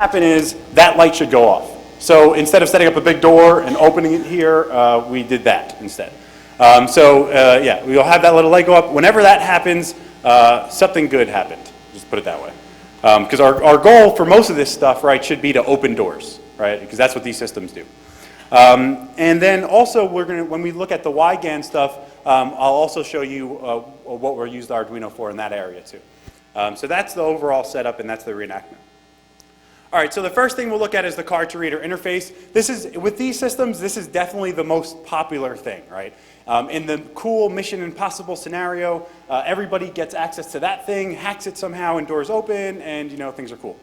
happen is that light should go off. So instead of setting up a big door and opening it here, we did that instead. Yeah, we'll have that little light go up. Whenever that happens, something good happened. Just put it that way. Because our goal for most of this stuff, right, should be to open doors, right? Because that's what these systems do. And then also, when we look at the YGAN stuff, I'll also show you what we're using Arduino for in that area too. So that's the overall setup, and that's the reenactment. All right, so the first thing we'll look at is the card-to-reader interface. With these systems, this is definitely the most popular thing, right? In the cool Mission Impossible scenario, everybody gets access to that thing, hacks it somehow, and doors open, and things are cool.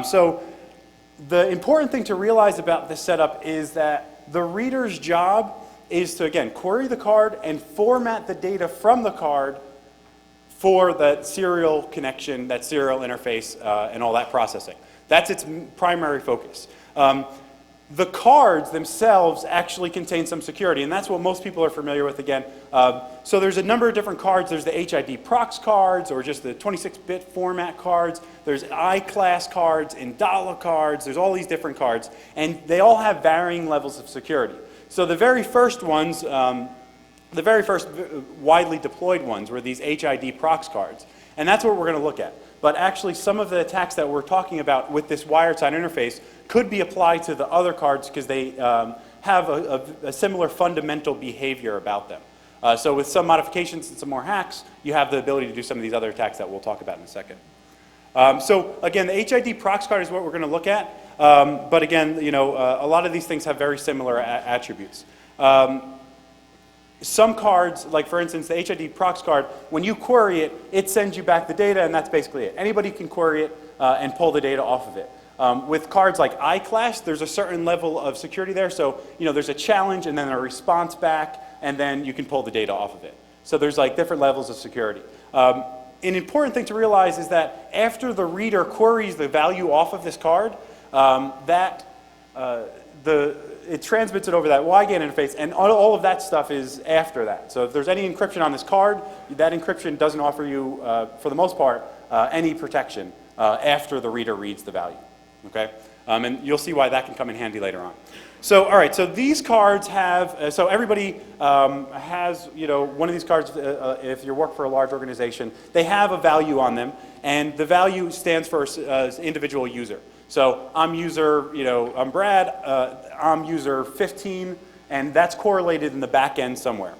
So the important thing to realize about this setup is that the reader's job is to, again, query the card and format the data from the card for that serial connection, that serial interface, and all that processing. That's its primary focus. The cards themselves actually contain some security, and that's what most people are familiar with again. So there's a number of different cards. There's the HID prox cards, or just the 26-bit format cards. There's I-class cards, Indala cards. There's all these different cards, and they all have varying levels of security. So the very first ones, the very first widely deployed ones were these HID prox cards, and that's what we're going to look at. But actually, some of the attacks that we're talking about with this wired-side interface could be applied to the other cards because they have a similar fundamental behavior about them. So with some modifications and some more hacks, you have the ability to do some of these other attacks that we'll talk about in a second. So again, the HID prox card is what we're going to look at. But again, a lot of these things have very similar attributes. Some cards, like for instance the HID prox card, when you query it, it sends you back the data, and that's basically it. Anybody can query it and pull the data off of it. With cards like I-class, there's a certain level of security there. So there's a challenge and then a response back, and then you can pull the data off of it. So there's like different levels of security. An important thing to realize is that after the reader queries the value off of this card, it transmits it over that YGAN interface, and all of that stuff is after that. So if there's any encryption on this card, that encryption doesn't offer you, for the most part, any protection after the reader reads the value. Okay? And you'll see why that can come in handy later on. So, all right, so these cards have, so everybody has, one of these cards, if you work for a large organization, they have a value on them, and the value stands for individual user. So I'm user, I'm Brad, I'm user 15, and that's correlated in the back end somewhere.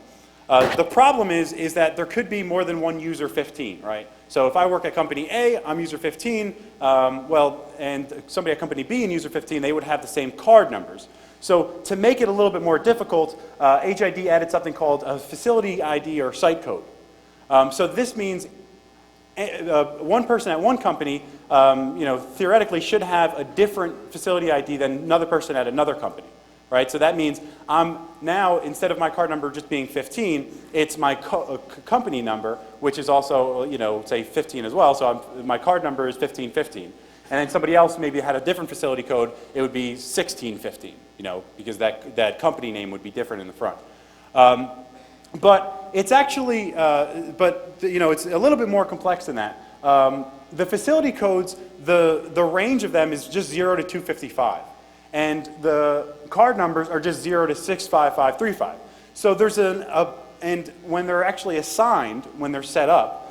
The problem is that there could be more than one user 15, right? So if I work at company A, I'm user 15, and somebody at company B and user 15, they would have the same card numbers. So to make it a little bit more difficult, HID added something called a facility ID or site code. So this means one person at one company, theoretically should have a different facility ID than another person at another company, right? So that means I'm now, instead of my card number just being 15, it's my company number, which is also, say 15 as well. So my card number is 1515. And then somebody else maybe had a different facility code, it would be 1615, because that company name would be different in the front. But it's actually, it's a little bit more complex than that. The facility codes, the range of them is just 0 to 255. And the card numbers are just 0 to 65535. So there's and when they're actually assigned, when they're set up,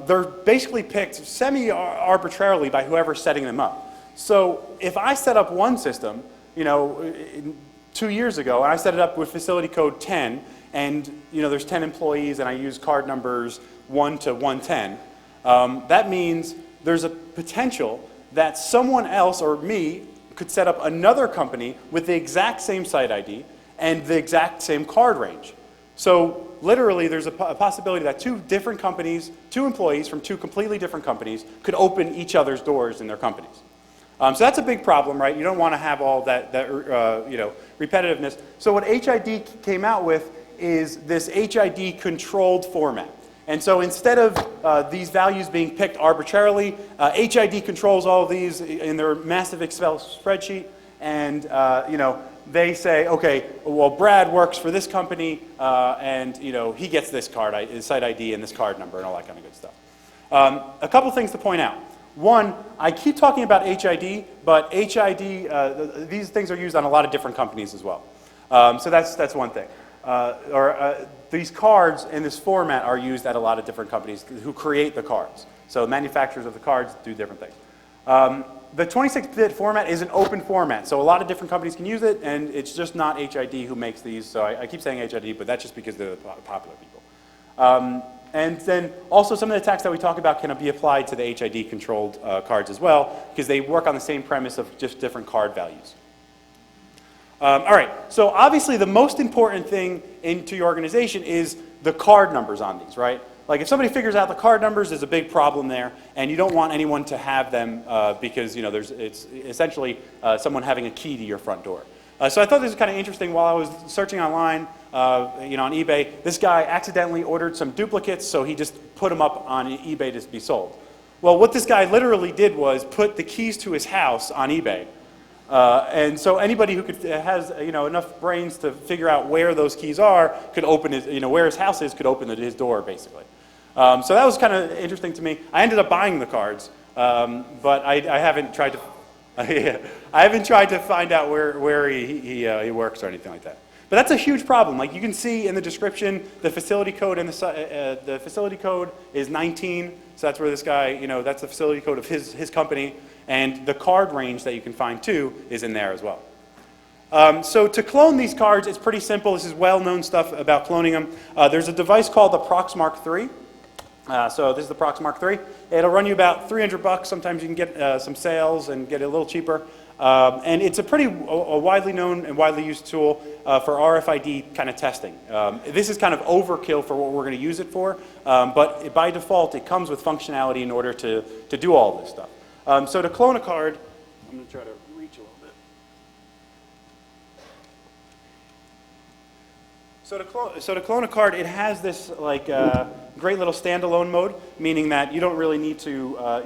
they're basically picked semi-arbitrarily by whoever's setting them up. So if I set up one system, 2 years ago, and I set it up with facility code 10, and there's 10 employees, and I use card numbers 1 to 110, that means there's a potential that someone else or me could set up another company with the exact same site ID and the exact same card range. So literally there's a possibility that two different companies, two employees from two completely different companies could open each other's doors in their companies. So that's a big problem, right? You don't want to have all that repetitiveness. So what HID came out with is this HID controlled format. And so instead of these values being picked arbitrarily, HID controls all of these in their massive Excel spreadsheet, and they say, okay, well, Brad works for this company, and he gets this card, his site ID and this card number and all that kind of good stuff. A couple things to point out. One, I keep talking about HID, but HID, these things are used on a lot of different companies as well. So that's one thing. These cards in this format are used at a lot of different companies who create the cards. So manufacturers of the cards do different things. The 26-bit format is an open format, so a lot of different companies can use it, and it's just not HID who makes these. So I keep saying HID, but that's just because they're the popular people. And then also some of the attacks that we talk about can be applied to the HID-controlled cards as well, because they work on the same premise of just different card values. All right, so obviously the most important thing into your organization is the card numbers on these, right? Like if somebody figures out the card numbers, there's a big problem there, and you don't want anyone to have them because it's essentially someone having a key to your front door. So I thought this was kind of interesting. While I was searching online, on eBay, this guy accidentally ordered some duplicates, so he just put them up on eBay to be sold. Well, what this guy literally did was put the keys to his house on eBay. And so anybody who has enough brains to figure out where those keys are could open his, where his house is, could open his door basically. So that was kind of interesting to me. I ended up buying the cards, but I haven't tried to. I haven't tried to find out where he works or anything like that. But that's a huge problem. Like you can see in the description, the facility code and the facility code is 19. So that's where this guy, that's the facility code of his company. And the card range that you can find too is in there as well. So to clone these cards, it's pretty simple. This is well-known stuff about cloning them. There's a device called the Proxmark 3. So this is the Proxmark 3. It'll run you about $300. Sometimes you can get some sales and get it a little cheaper. And it's a pretty widely known and widely used tool for RFID kind of testing. This is kind of overkill for what we're going to use it for, but by default it comes with functionality in order to do all this stuff. So to clone a card, I'm going to try to reach a little bit. So to clone a card, it has this great little standalone mode, meaning that you don't really need to.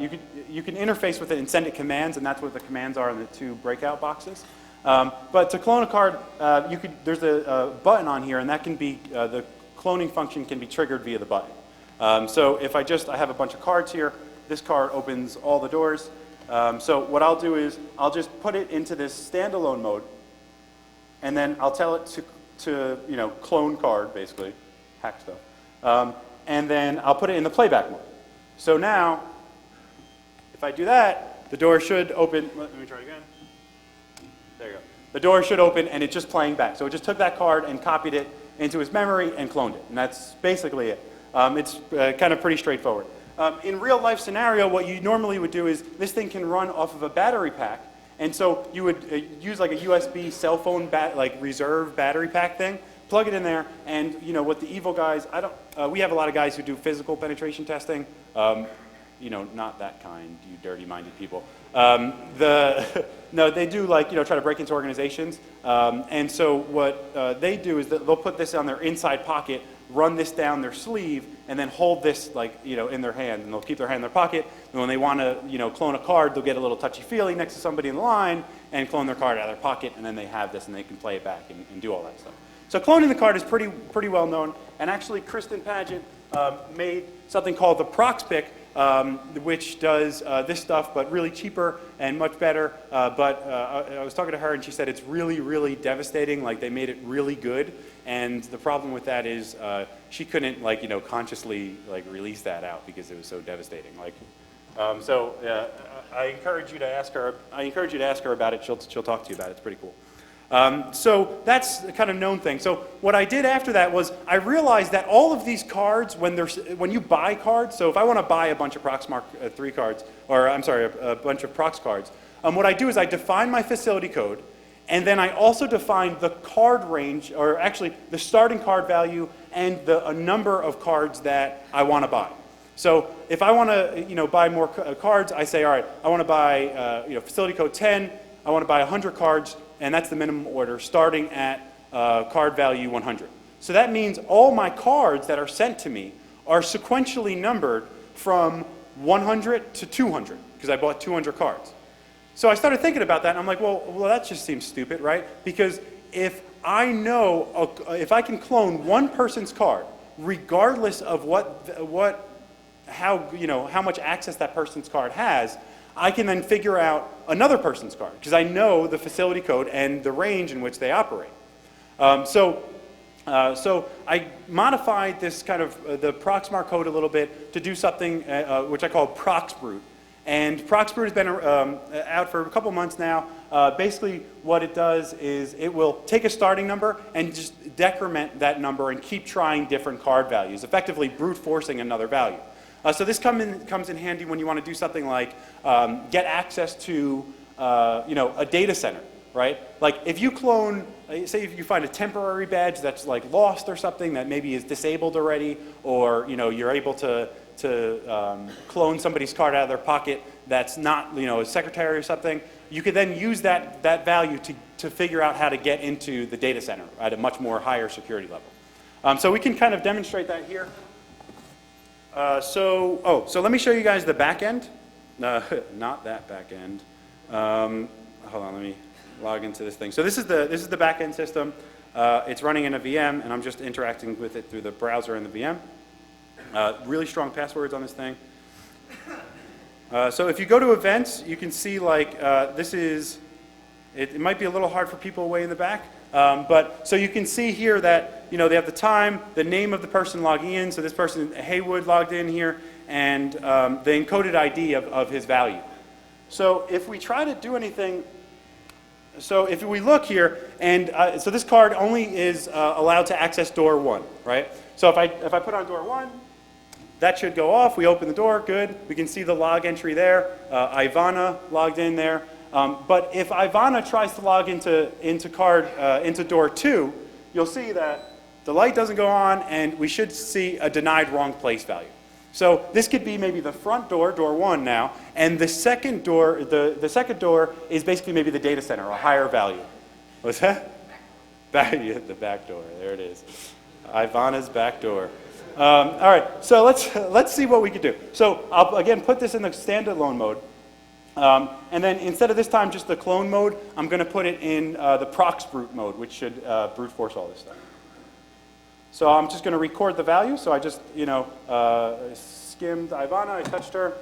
You can interface with it and send it commands, and that's what the commands are in the two breakout boxes. But to clone a card, there's a button on here, and that can be the cloning function can be triggered via the button. So if I have a bunch of cards here, this card opens all the doors. So what I'll do is I'll just put it into this standalone mode, and then I'll tell it to clone card, basically, hack stuff. And then I'll put it in the playback mode. So now, if I do that, the door should open. Let me try again. There you go. The door should open, and it's just playing back. So it just took that card and copied it into his memory and cloned it. And that's basically it. It's kind of pretty straightforward. In real life scenario, what you normally would do is this thing can run off of a battery pack. And so you would use like a USB cell phone reserve battery pack thing, plug it in there, and what the evil guys, we have a lot of guys who do physical penetration testing. Not that kind, you dirty-minded people. No, they do try to break into organizations. And so what they do is that they'll put this on their inside pocket, run this down their sleeve, and then hold this in their hand, and they'll keep their hand in their pocket. And when they want to clone a card, they'll get a little touchy-feely next to somebody in the line and clone their card out of their pocket, and then they have this and they can play it back and do all that stuff. So cloning the card is pretty well known, and actually Kristen Paget made something called the ProxPick, which does this stuff, but really cheaper and much better. But I was talking to her, and she said it's really, really devastating. Like they made it really good, and the problem with that is she couldn't consciously release that out because it was so devastating. I encourage you to ask her. About it. She'll talk to you about it. It's pretty cool. So that's the kind of known thing. So what I did after that was I realized that all of these cards, when you buy cards, so if I want to buy a bunch of Proxmark 3 cards, or I'm sorry, a bunch of Prox cards, what I do is I define my facility code, and then I also define the card range, or actually the starting card value and a number of cards that I want to buy. So if I want to buy more cards, I say, all right, I want to buy facility code 10, I want to buy 100 cards, and that's the minimum order, starting at card value 100. So that means all my cards that are sent to me are sequentially numbered from 100 to 200, because I bought 200 cards. So I started thinking about that, and I'm like, well, that just seems stupid, right? Because if I if I can clone one person's card, regardless of what how much access that person's card has, I can then figure out another person's card because I know the facility code and the range in which they operate. So I modified this kind of the Proxmar code a little bit to do something which I call Proxbrute. And Proxbrute has been out for a couple months now. Basically, what it does is it will take a starting number and just decrement that number and keep trying different card values, effectively brute forcing another value. So this comes in handy when you want to do something like get access to a data center, right? Like if you clone, say if you find a temporary badge that's like lost or something that maybe is disabled already, or you're able to clone somebody's card out of their pocket that's not a secretary or something, you could then use that value to figure out how to get into the data center at a much more higher security level. So we can kind of demonstrate that here. So let me show you guys the back end. Not that back end. Hold on, let me log into this thing. So this is the back end system. It's running in a VM, and I'm just interacting with it through the browser and the VM. Really strong passwords on this thing. So if you go to events, you can see like this is. It might be a little hard for people way in the back, but so you can see here that they have the time, the name of the person logging in. So this person Haywood logged in here, and the encoded ID of his value. So if we try to do anything, so if we look here, and so this card only is allowed to access door 1, right? So if I put on door 1, that should go off. We open the door, good. We can see the log entry there. Ivana logged in there. But if Ivana tries to log into door 2, you'll see that the light doesn't go on, and we should see a denied wrong place value. So this could be maybe the front door, door 1 now, and the second door, the second door is basically maybe the data center, a higher value. What's that? The back door. There it is. Ivana's back door. All right. So let's see what we could do. So I'll again put this in the standalone mode. And then instead of this time just the clone mode, I'm going to put it in the Proxbrute mode, which should brute force all this stuff. So I'm just going to record the value. So I just skimmed Ivana, I touched her,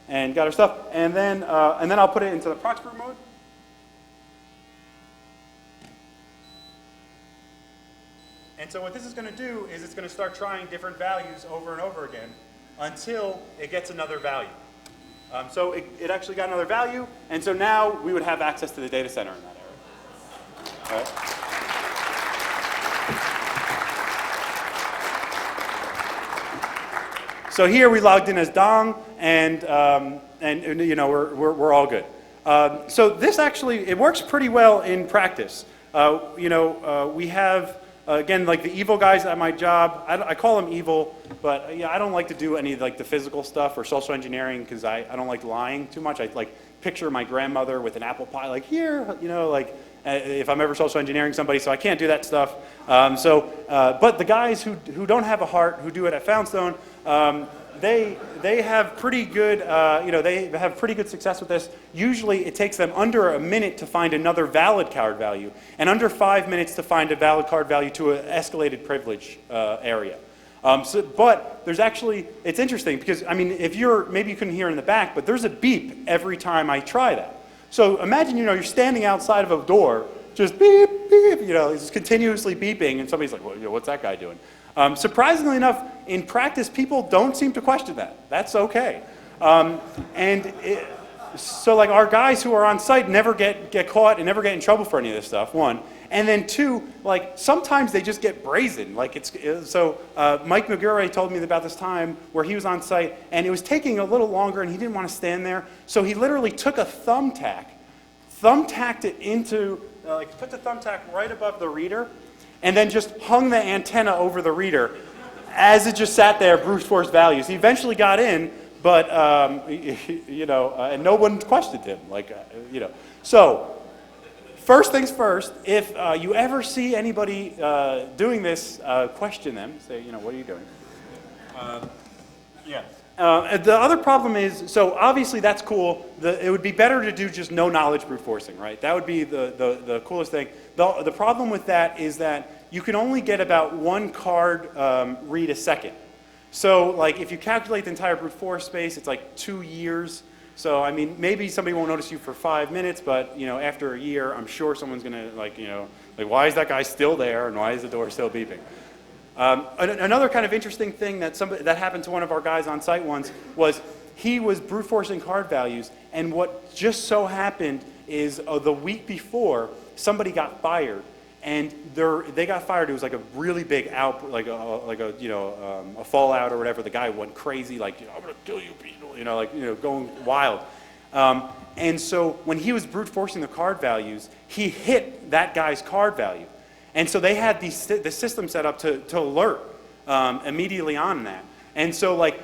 and got her stuff, and then I'll put it into the Proxbrute mode. And so what this is going to do is it's going to start trying different values over and over again until it gets another value. So it actually got another value, and so now we would have access to the data center in that area. All right. So here we logged in as Dong, and we're all good. So this actually, it works pretty well in practice. We have, again, like the evil guys at my job, I call them evil, but I don't like to do any like the physical stuff or social engineering because I don't like lying too much. I like picture my grandmother with an apple pie, like here, if I'm ever social engineering somebody, so I can't do that stuff. But the guys who don't have a heart, who do it at Foundstone, they have pretty good, they have pretty good success with this. Usually it takes them under a minute to find another valid card value, and under 5 minutes to find a valid card value to an escalated privilege area. But there's actually, it's interesting because, maybe you couldn't hear in the back, but there's a beep every time I try that. So imagine, you're standing outside of a door, just beep, beep, it's continuously beeping, and somebody's like, well, what's that guy doing? Surprisingly enough, in practice, people don't seem to question that. That's okay. So like our guys who are on site never get caught and never get in trouble for any of this stuff, one. And then two, like sometimes they just get brazen. Like Mike Magure told me about this time where he was on site and it was taking a little longer and he didn't want to stand there. So he literally took a thumbtacked it into, put the thumbtack right above the reader, and then just hung the antenna over the reader as it just sat there, brute force values. He eventually got in, but, and no one questioned him. So, first things first, if you ever see anybody doing this, question them. Say, what are you doing? The other problem is, so obviously that's cool. It would be better to do just no knowledge brute forcing, right? That would be the coolest thing. The problem with that is that you can only get about one card read a second. So like if you calculate the entire brute force space, it's like 2 years. So I mean, maybe somebody won't notice you for 5 minutes, but after a year, I'm sure someone's gonna like why is that guy still there and why is the door still beeping? Another kind of interesting thing that happened to one of our guys on site once was he was brute forcing card values, and what just so happened is the week before somebody got fired, and they got fired. It was like a really big a fallout or whatever. The guy went crazy, like I'm gonna kill you, people, going wild. And so when he was brute forcing the card values, he hit that guy's card value. And so they had the system set up to alert immediately on that. And so like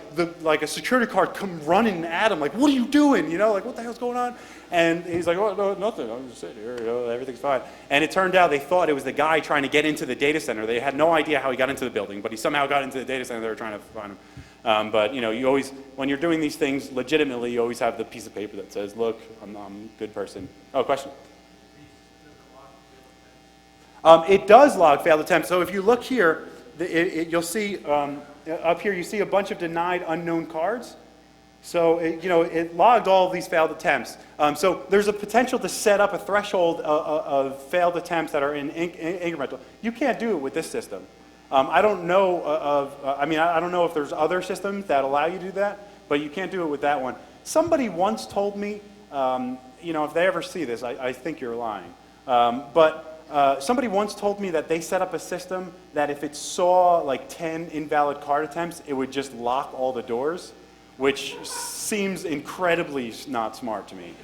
a security guard come running at him, like, what are you doing? Like, what the hell's going on? And he's like, oh, no, nothing. I'm just sitting here, everything's fine. And it turned out they thought it was the guy trying to get into the data center. They had no idea how he got into the building, but he somehow got into the data center. They were trying to find him. But you always, when you're doing these things legitimately, you always have the piece of paper that says, look, I'm a good person. Oh, question? It does log failed attempts. So if you look here, you'll see up here, you see a bunch of denied unknown cards. So it logged all of these failed attempts. So there's a potential to set up a threshold of failed attempts that are in incremental. You can't do it with this system. I don't know I don't know if there's other systems that allow you to do that, but you can't do it with that one. Somebody once told me, if they ever see this, I think you're lying. Somebody once told me that they set up a system that if it saw like 10 invalid card attempts, it would just lock all the doors, which seems incredibly not smart to me.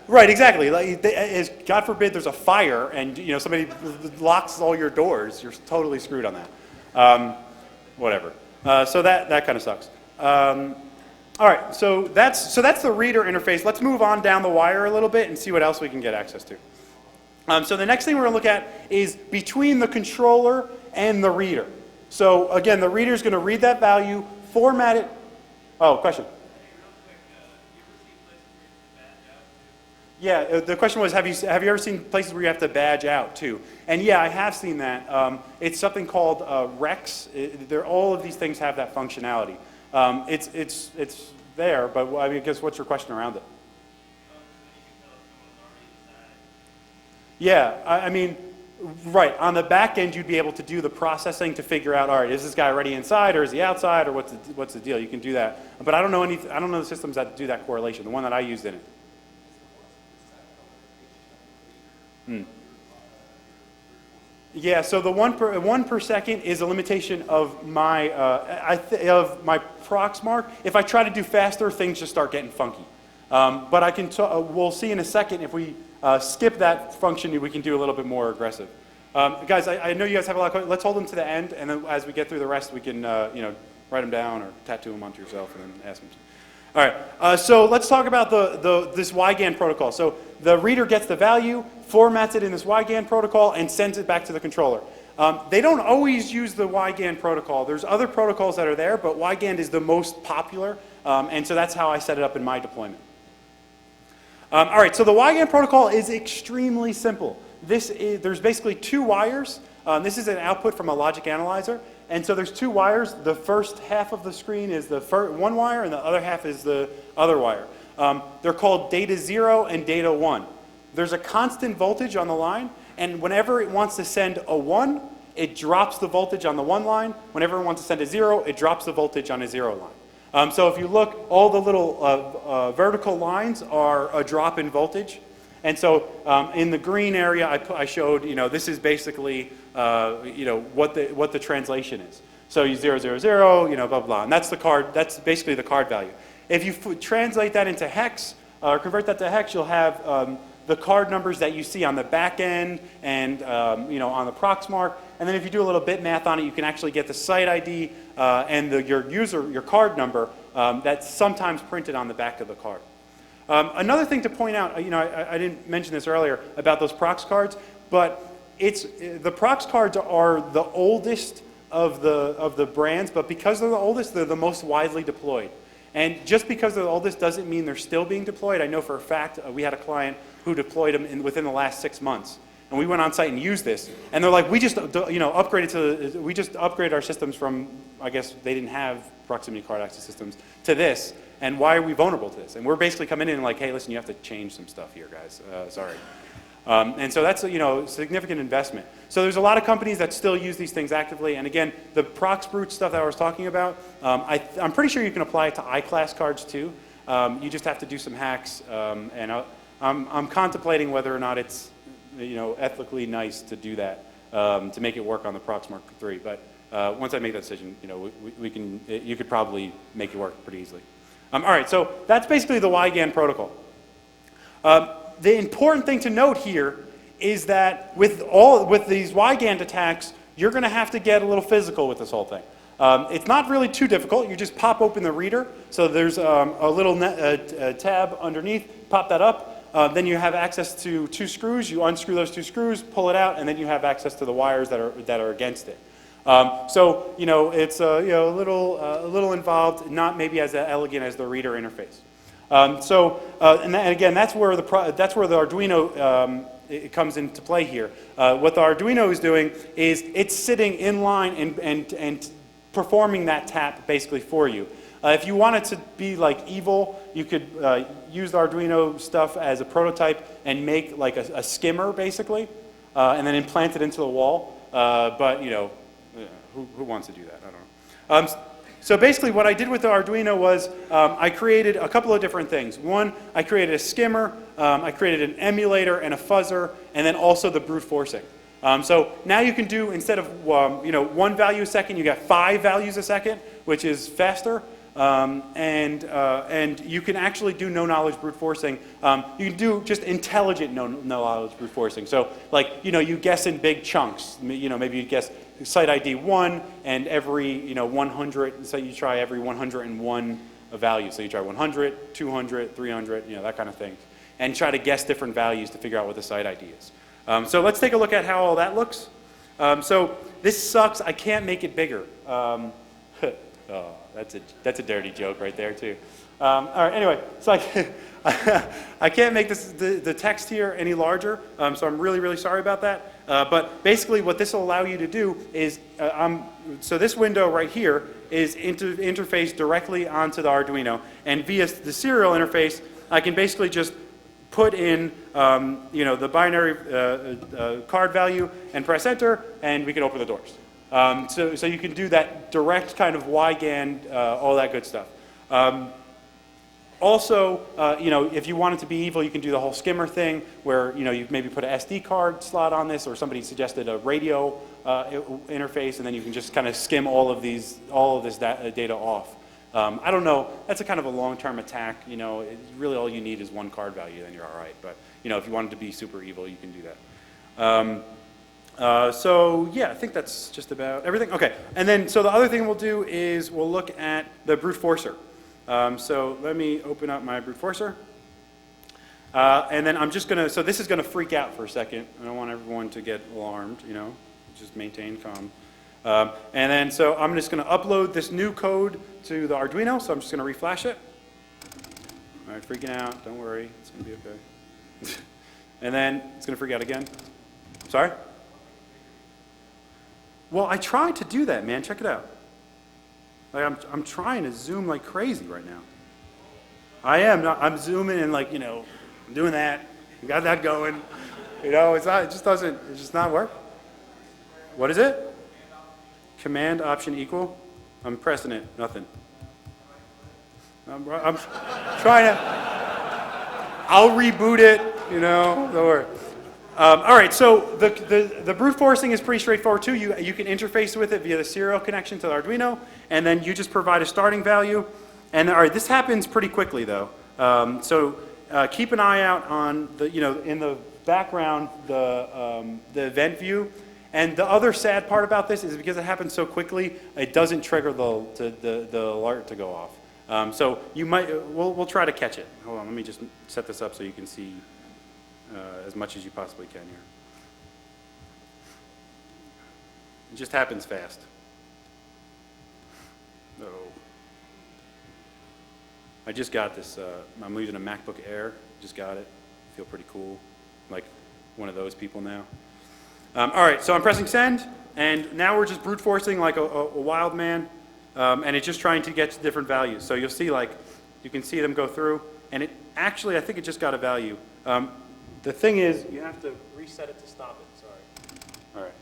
Right, exactly. Like, God forbid there's a fire and somebody locks all your doors, you're totally screwed on that. Whatever. So that kind of sucks. All right, so that's the reader interface. Let's move on down the wire a little bit and see what else we can get access to. So the next thing we're going to look at is between the controller and the reader. So again, the reader is going to read that value, format it. Oh, question. Yeah, the question was, have you ever seen places where you have to badge out too? And yeah, I have seen that. It's something called Rex. All of these things have that functionality. It's there, but I guess what's your question around it? Yeah, I mean, right, on the back end you'd be able to do the processing to figure out, all right, is this guy already inside or is he outside or what's the deal? You can do that. But I don't know the systems that do that correlation, the one that I used in it. Yeah, so the one per second is a limitation of my Proxmark. If I try to do faster, things just start getting funky. But I can we'll see in a second if we skip that function, we can do a little bit more aggressive. Guys, I know you guys have a lot of questions. Let's hold them to the end, and then as we get through the rest, we can write them down or tattoo them onto yourself and then ask them. All right, so let's talk about this YGAN protocol. So the reader gets the value, formats it in this YGAN protocol, and sends it back to the controller. They don't always use the YGAN protocol. There's other protocols that are there, but YGAN is the most popular, and so that's how I set it up in my deployment. All right, so the YGAN protocol is extremely simple. There's basically 2 wires. This is an output from a logic analyzer. And so there's 2 wires. The first half of the screen is the one wire, and the other half is the other wire. They're called data 0 and data 1. There's a constant voltage on the line, and whenever it wants to send a 1, it drops the voltage on the 1 line. Whenever it wants to send a 0, it drops the voltage on a 0 line. So if you look, all the little vertical lines are a drop in voltage. And so in the green area, I showed, this is basically, what the translation is. So you 0, 0, 0, blah, blah, blah. And that's the card, that's basically the card value. If you translate that into hex, or convert that to hex, you'll have the card numbers that you see on the back end and, on the Proxmark. And then if you do a little bit math on it, you can actually get the site ID and your card number that's sometimes printed on the back of the card. Another thing to point out, I didn't mention this earlier about those prox cards, but the prox cards are the oldest of the brands, but because they're the oldest, they're the most widely deployed. And just because they're the oldest doesn't mean they're still being deployed. I know for a fact we had a client who deployed them within the last 6 months. and we went on site and used this, and they're like, we just upgraded our systems from, I guess they didn't have proximity card access systems, to this, and why are we vulnerable to this? And we're basically coming in and like, hey, listen, you have to change some stuff here, guys. Sorry. And so that's significant investment. So there's a lot of companies that still use these things actively. And again, the prox brute stuff that I was talking about, I'm pretty sure you can apply it to I-class cards too. You just have to do some hacks. And I'm contemplating whether or not it's ethically nice to do that to make it work on the Prox Mark III. But once I make that decision, you could probably make it work pretty easily. All right, so that's basically the WIGAN protocol. The important thing to note here is that with these WIGAN attacks, you're going to have to get a little physical with this whole thing. It's not really too difficult. You just pop open the reader. So there's a little tab underneath. Pop that up. Then you have access to 2 screws. You unscrew those 2 screws, pull it out, and then you have access to the wires that are against it. So it's a little involved, not maybe as elegant as the reader interface. And again, that's where the Arduino it comes into play here. What the Arduino is doing is it's sitting in line and performing that tap basically for you. If you wanted to be like evil, you could use the Arduino stuff as a prototype and make like a skimmer basically, and then implant it into the wall. But who wants to do that? I don't know. So basically what I did with the Arduino was I created a couple of different things. One, I created a skimmer, I created an emulator and a fuzzer, and then also the brute forcing. So now you can do, instead of 1 value a second, you got 5 values a second, which is faster. And you can actually do no-knowledge brute forcing. You can do just intelligent no-knowledge brute forcing. So like, you guess in big chunks. Maybe you guess site ID 1 and every 100, so you try every 101 value. So you try 100, 200, 300, that kind of thing. And try to guess different values to figure out what the site ID is. So let's take a look at how all that looks. So this sucks. I can't make it bigger. Oh, that's a dirty joke right there too. All right. Anyway, so I can't make the text here any larger. So I'm really sorry about that. But basically, what this will allow you to do is, so this window right here is interfaced directly onto the Arduino, and via the serial interface, I can basically just put in the binary card value and press enter, and we can open the doors. So you can do that direct kind of WIGAN, all that good stuff. Also, if you want it to be evil, you can do the whole skimmer thing where, you maybe put an SD card slot on this, or somebody suggested a radio interface, and then you can just kind of skim all of this data off. I don't know. That's a kind of a long-term attack. Really all you need is 1 card value, then you're all right. But if you wanted to be super evil, you can do that. So yeah, I think that's just about everything. Okay, and then so the other thing we'll do is we'll look at the brute forcer. So let me open up my brute forcer. And then I'm just gonna, so this is gonna freak out for a second. I don't want everyone to get alarmed, just maintain calm. And then so I'm just gonna upload this new code to the Arduino, so I'm just gonna reflash it. All right, freaking out, don't worry, it's gonna be okay. And then it's gonna freak out again. Sorry? Well, I tried to do that, man, check it out. Like I'm trying to zoom like crazy right now. I'm zooming and like, I'm doing that. We got that going. It just not work. What is it? Command option equal. I'm pressing it, nothing. I'm trying to, I'll reboot it, don't worry. All right, so the brute forcing is pretty straightforward too. You can interface with it via the serial connection to the Arduino, and then you just provide a starting value. And all right, this happens pretty quickly though. So keep an eye out on in the background the event view. And the other sad part about this is because it happens so quickly, it doesn't trigger the alert to go off. So you might we'll try to catch it. Hold on, let me just set this up so you can see as much as you possibly can here. It just happens fast. Oh. I just got this, I'm using a MacBook Air, just got it. Feel pretty cool. Like, one of those people now. All right, so I'm pressing send, and now we're just brute forcing like a wild man, and it's just trying to get to different values. So you'll see, like, you can see them go through, and it actually, I think it just got a value. The thing is, you have to reset it to stop it. Sorry. All right,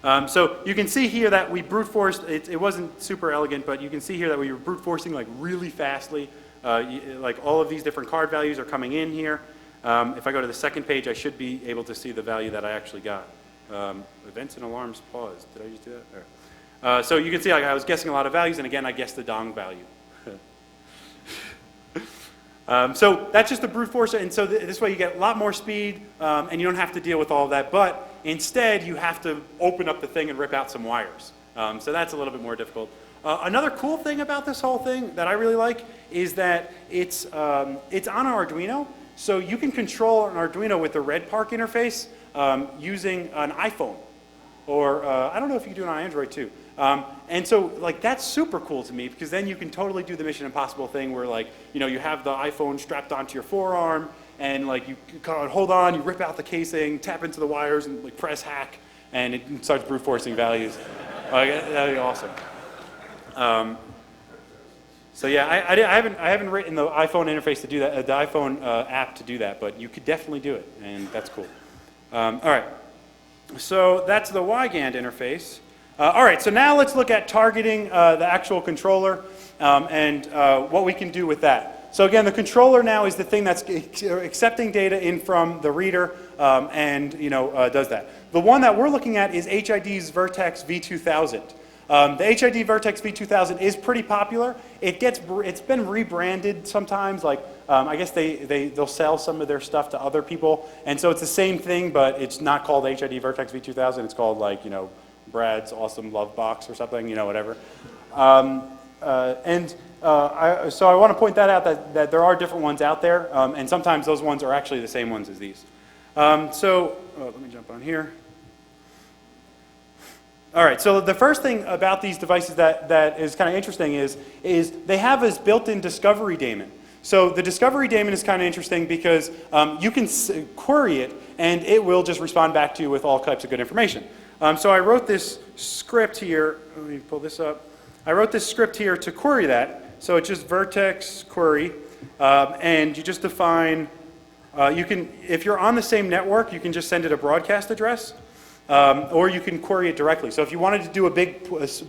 sorry. So you can see here that we brute forced. It wasn't super elegant, but you can see here that we were brute forcing like really fastly. Like all of these different card values are coming in here. If I go to the second page, I should be able to see the value that I actually got. Events and alarms paused. Did I just do that? There. So you can see, like, I was guessing a lot of values, and again, I guessed the dong value. So that's just the brute force, and so this way you get a lot more speed, and you don't have to deal with all of that, but instead you have to open up the thing and rip out some wires. So that's a little bit more difficult. Another cool thing about this whole thing that I really like is that it's on an Arduino, so you can control an Arduino with the Red Park interface using an iPhone, or I don't know if you can do it on Android too. And so, like, that's super cool to me, because then you can totally do the Mission Impossible thing where, like, you know, you have the iPhone strapped onto your forearm, and, like, you hold on, you rip out the casing, tap into the wires, and, like, press hack, and it starts brute forcing values. That'd be awesome. So yeah, I haven't written the iPhone interface to do that, the iPhone app to do that, but you could definitely do it, and that's cool. All right, so that's the Wygand interface. All right, so now let's look at targeting the actual controller and what we can do with that. So again, the controller now is the thing that's accepting data in from the reader and does that. The one that we're looking at is HID's Vertex V2000. The HID Vertex V2000 is pretty popular. It's been rebranded sometimes. Like I guess they'll sell some of their stuff to other people, and so it's the same thing, but it's not called HID Vertex V2000. It's called, like, Brad's Awesome Love Box or something, whatever. So I want to point that out, that there are different ones out there, and sometimes those ones are actually the same ones as these. Let me jump on here. All right, so the first thing about these devices that is kind of interesting is they have this built-in discovery daemon. So the discovery daemon is kind of interesting because you can query it, and it will just respond back to you with all types of good information. So I wrote this script here. Let me pull this up. I wrote this script here to query that. So it's just vertex query, and you just define. If you're on the same network, you can just send it a broadcast address, or you can query it directly. So if you wanted to do a big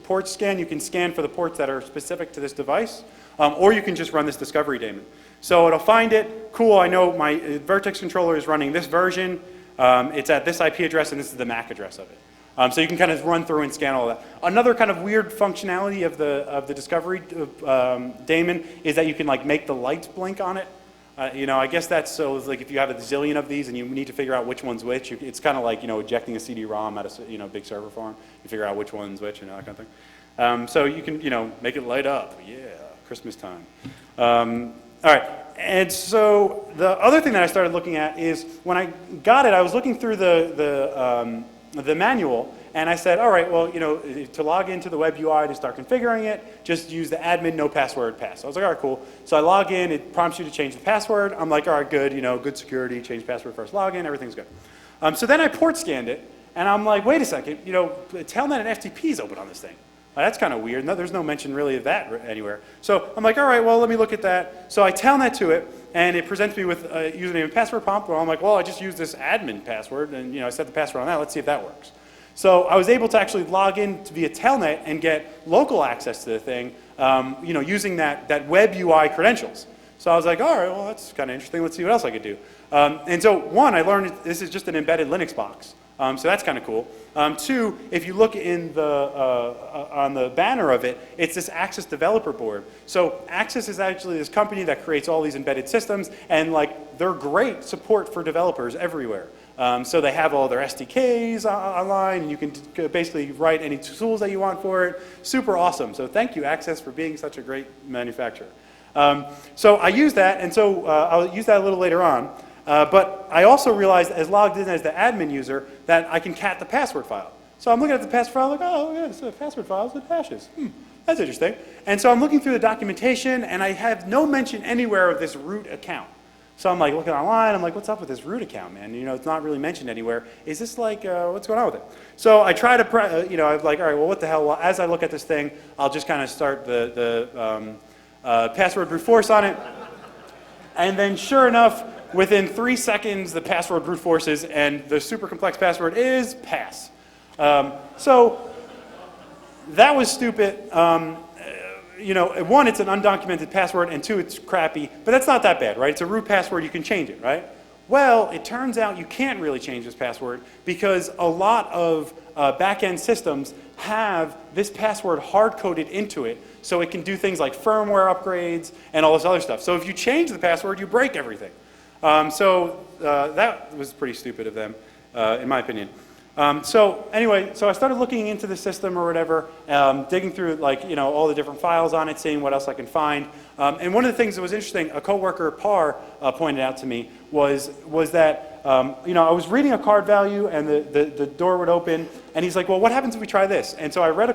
port scan, you can scan for the ports that are specific to this device, or you can just run this discovery daemon. So it'll find it. Cool. I know my Vertex controller is running this version. It's at this IP address, and this is the MAC address of it. So you can kind of run through and scan all of that. Another kind of weird functionality of the discovery daemon is that you can, like, make the lights blink on it. I guess that's so, like, if you have a zillion of these and you need to figure out which one's which, it's kind of like, ejecting a CD-ROM at a big server farm. You figure out which one's which, that kind of thing. So you can, make it light up. Yeah, Christmas time. All right. And so the other thing that I started looking at is when I got it, I was looking through the manual, and I said, all right, well, to log into the web UI to start configuring it, just use the admin no password pass. So I was like, all right, cool. So I log in, it prompts you to change the password. I'm like, all right, good, good security, change password first login, everything's good. So then I port scanned it, and I'm like, wait a second, Telnet and FTP is open on this thing. That's kind of weird. No, there's no mention really of that anywhere. So I'm like, all right, well, let me look at that. So I telnet to it, and it presents me with a username and password prompt. Well, I'm like, well, I just used this admin password, and I set the password on that. Let's see if that works. So I was able to actually log in via telnet and get local access to the thing, using that web UI credentials. So I was like, all right, well, that's kind of interesting. Let's see what else I could do. And so one, I learned this is just an embedded Linux box. So that's kind of cool. Two, if you look in on the banner of it, it's this Access developer board. So Access is actually this company that creates all these embedded systems, and, like, they're great support for developers everywhere. So they have all their SDKs online, and you can basically write any tools that you want for it. Super awesome. So thank you, Access, for being such a great manufacturer. So I use that, and so I'll use that a little later on. But I also realized, as logged in as the admin user, that I can cat the password file. So I'm looking at the password file, like, oh, yeah, it's a password file with hashes. That's interesting. And so I'm looking through the documentation, and I have no mention anywhere of this root account. So I'm like looking online, I'm like, what's up with this root account, man? You know, it's not really mentioned anywhere. Is this like, what's going on with it? So I try to, you know, I'm like, all right, well, what the hell? Well, as I look at this thing, I'll just kind of start the password brute force on it. And then sure enough, within 3 seconds, the password brute forces, and the super complex password is pass. So that was stupid. You know, one, it's an undocumented password, and two, it's crappy, but that's not that bad, right? It's a root password, you can change it, right? Well, it turns out you can't really change this password because a lot of back-end systems have this password hard-coded into it so it can do things like firmware upgrades and all this other stuff. So if you change the password, you break everything. So that was pretty stupid of them, in my opinion. So anyway, so I started looking into the system or whatever, digging through like, you know, all the different files on it, seeing what else I can find. And one of the things that was interesting, a coworker, Par, pointed out to me was that, you know, I was reading a card value and the door would open, and he's like, well, what happens if we try this? And so I read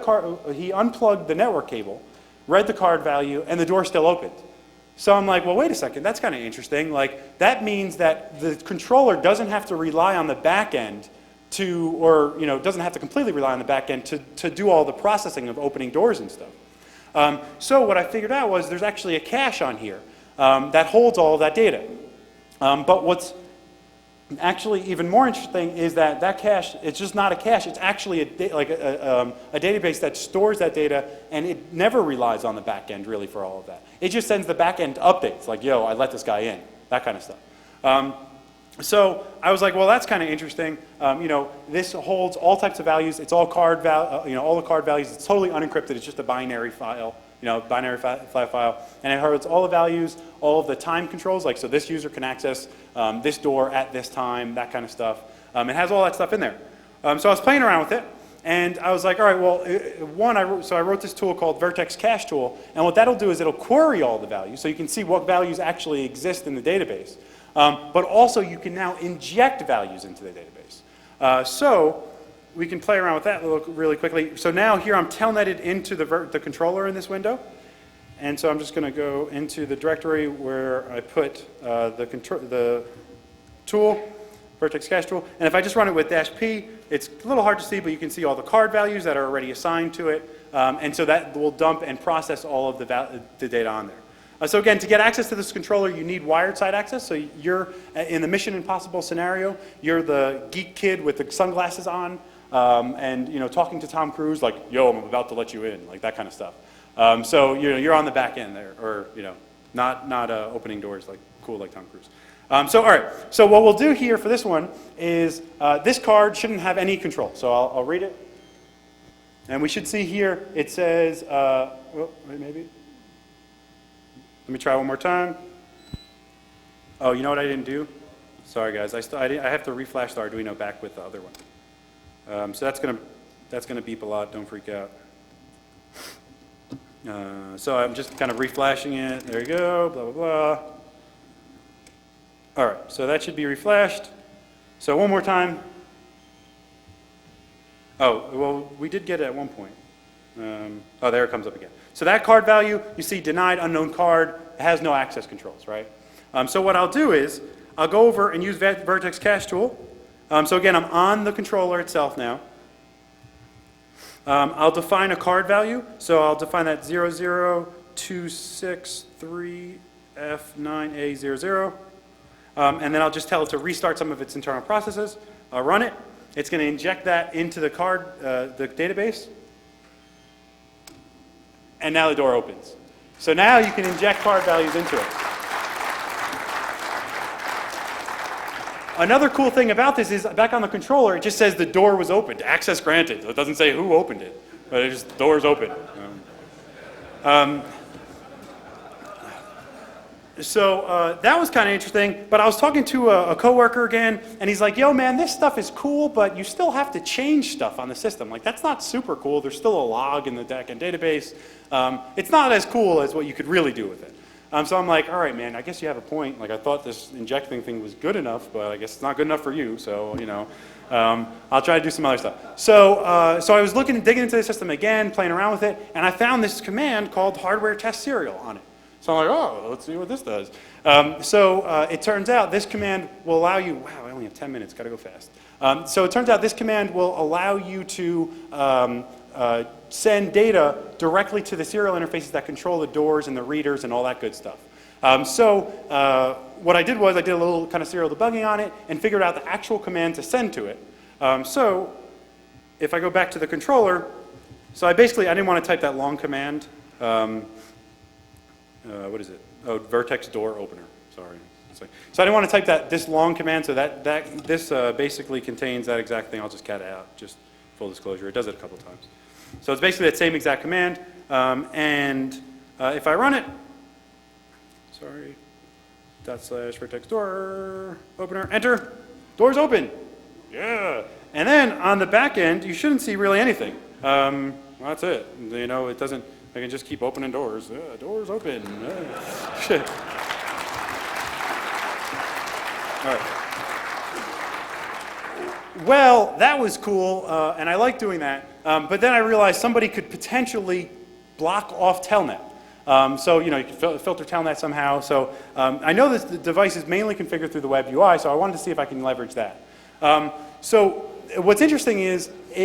he unplugged the network cable, read the card value, and the door still opened. So I'm like, well, wait a second, that's kind of interesting. Like, that means that the controller doesn't have to rely on the back end or, you know, doesn't have to completely rely on the back end to do all the processing of opening doors and stuff. So what I figured out was there's actually a cache on here that holds all of that data. But what's actually even more interesting is that cache, it's just not a cache, it's actually a database that stores that data, and it never relies on the back end really for all of that. It just sends the back end updates, like, yo, I let this guy in, that kind of stuff. So I was like, well, that's kind of interesting. You know, this holds all types of values. It's all you know, all the card values. It's totally unencrypted. It's just a binary file, you know, binary file, and it holds all the values, all of the time controls. Like, so this user can access this door at this time, that kind of stuff. It has all that stuff in there. So I was playing around with it, and I was like, all right, well, I wrote this tool called Vertex Cache Tool, and what that'll do is it'll query all the values, so you can see what values actually exist in the database. But also you can now inject values into the database. So we can play around with that really quickly. So now here I'm telnetted into the controller in this window. And so I'm just going to go into the directory where I put the tool, Vertex Cache Tool. And if I just run it with -p, it's a little hard to see, but you can see all the card values that are already assigned to it. And so that will dump and process all of the data on there. So again, to get access to this controller, you need wired side access. So you're, in the Mission Impossible scenario, you're the geek kid with the sunglasses on, and, you know, talking to Tom Cruise like, yo, I'm about to let you in, like that kind of stuff. So you're on the back end there, or, you know, not opening doors like cool like Tom Cruise. So all right, so what we'll do here for this one is this card shouldn't have any control. So I'll read it, and we should see here it says, well, maybe. Let me try one more time. Oh, you know what I didn't do? Sorry, guys. I have to reflash the Arduino back with the other one. So that's gonna beep a lot. Don't freak out. So I'm just kind of reflashing it. There you go. Blah blah blah. All right. So that should be reflashed. So one more time. Oh, well, we did get it at one point. Oh, there it comes up again. So that card value, you see denied unknown card, it has no access controls, right? So what I'll do is, I'll go over and use Vertex Cache Tool. So again, I'm on the controller itself now. I'll define a card value. So I'll define that 00263F9A00. And then I'll just tell it to restart some of its internal processes. I'll run it. It's going to inject that into the the database. And now the door opens. So now you can inject card values into it. Another cool thing about this is back on the controller, it just says the door was opened, access granted. So it doesn't say who opened it, but it just, door's open. So that was kind of interesting, but I was talking to a coworker again, and he's like, yo man, this stuff is cool, but you still have to change stuff on the system. Like, that's not super cool. There's still a log in the backend database. It's not as cool as what you could really do with it. So I'm like, all right, man, I guess you have a point. Like, I thought this injecting thing was good enough, but I guess it's not good enough for you, so, you know. I'll try to do some other stuff. So I was digging into the system again, playing around with it, and I found this command called hardware test serial on it. So I'm like, oh, let's see what this does. It turns out this command will allow you, wow, I only have 10 minutes, gotta go fast. So it turns out this command will allow you to send data directly to the serial interfaces that control the doors and the readers and all that good stuff. What I did was I did a little kind of serial debugging on it and figured out the actual command to send to it. If I go back to the controller, so I didn't want to type that long command. What is it? Oh, vertex door opener. Sorry. So I didn't want to type this long command, so this basically contains that exact thing. I'll just cat it out, just full disclosure. It does it a couple times. So it's basically that same exact command. If I run it, sorry, / vertex door opener, enter, door's open. Yeah. And then on the back end, you shouldn't see really anything. Well, that's it. You know, it doesn't, I can just keep opening doors. Doors open. All right. Well, that was cool, and I like doing that. But then I realized somebody could potentially block off Telnet. You know, you can filter Telnet somehow. So I know this the device is mainly configured through the web UI, so I wanted to see if I can leverage that. So what's interesting is